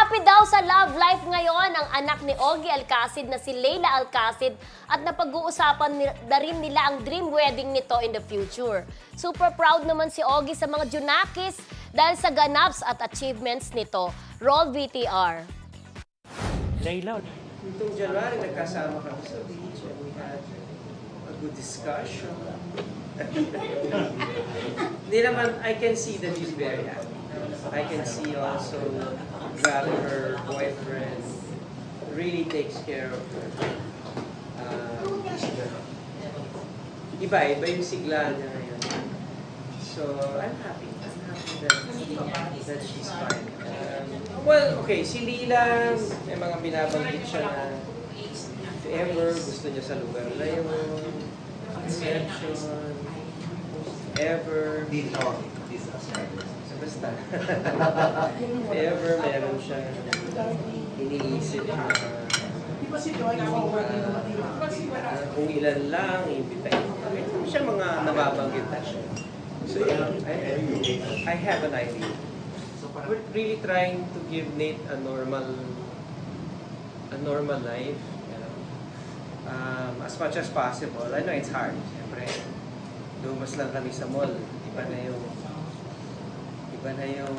Happy daw sa love life ngayon ang anak ni Ogie Alcacid na si Leila Alcacid at napag-uusapan na rin nila ang dream wedding nito in the future. Super proud naman si Ogie sa mga Junakis dahil sa ganaps at achievements nito. Roll VTR. Leila. Itong January, nagkasama kami sa beach and we had a good discussion. Hindi naman, I can see that she's very happy. I can see also that her boyfriend really takes care of her. Iba yung sigla niya ngayon. So, I'm happy. That she's fine. Well, okay, si Lila, may mga binabanggit siya na if ever gusto niya sa lugar na yun, exception, ever, basta. If ever meron siya iniisip na kung ilan lang, imbitahin. Ito siya mga nababanggit na siya. So, I have an idea. We're really trying to give Nate a normal life, you know, as much as possible. I know it's hard. Siyempre, lumas lang kami sa mall. Iba na yung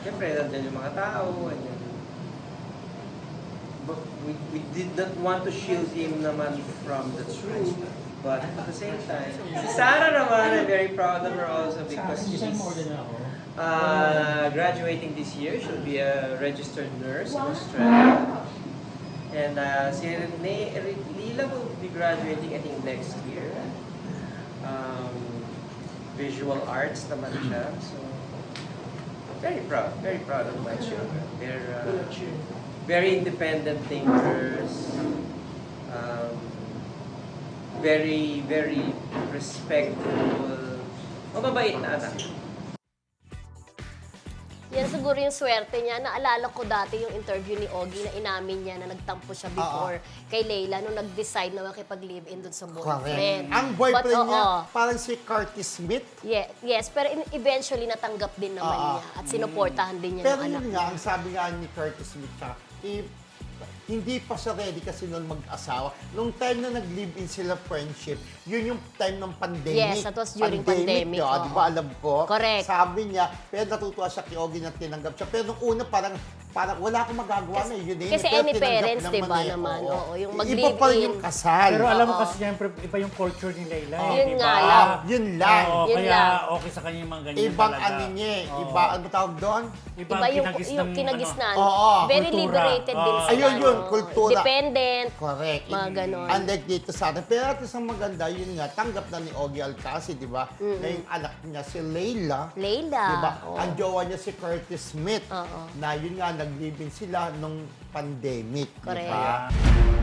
siyempre, nandun yung mga tao. But we did not want to shield him naman from the truth. But at the same time, si Sarah naman, I'm very proud of her also because she's graduating this year. She'll be a registered nurse in Australia. And si Lila will be graduating, I think, next year. Visual arts naman siya. So, very proud of my children. They're very independent thinkers. Very respectful. Mababait na anak. Yan siguro yung swerte niya. Naalala ko dati yung interview ni Ogie na inamin niya na nagtampo siya before kay Leila nung nag-decide na makipag-live-in dun sa boyfriend. Ang boyfriend But, niya, parang si Curtis Smith. Yes, pero eventually natanggap din naman niya at sinuportahan din niya Pero yung anak yun niya. nga, ang sabi nga ni Curtis Smith, hindi pa siya ready kasi noon mag-asawa. Nung time na nag-live-in sila friendship, yun yung time ng pandemic. Yes, that was during pandemic. Yun, di ba alam ko? Correct. Sabi niya, pero natutuwa siya kay Ogie na tinanggap siya. Pero nung una parang wala akong magagawa na yun. Kasi Pero any tinanggap parents, di ba naman? Oo, yung mag-live-in. Iba pa rin yung kasal. Pero alam mo kasi siyempre, iba yung culture ni Leila. Yun di nga ba? lang. Yun lang. Oo, Yun kaya lang. okay sa kanya yung mga ganyan Ibang talaga. ano niya, Oo. iba, ano tawag doon? Iba Yung kinagisnan. Oo, Very kultura. liberated din Oo. sila. Ayun yun, no? kultura. Dependent. Correct. Mga ganon. Unlike dito sa atin. Pero at isang maganda, yun nga, tanggap na ni Ogie Alcacid, di ba? Na yung anak niya, si Leila. Leila. Di ba? Oo. Ang jowa niya si Curtis Smith. Oo. Na yun nga, nag-live-in sila nung pandemic. Di Correct. ba?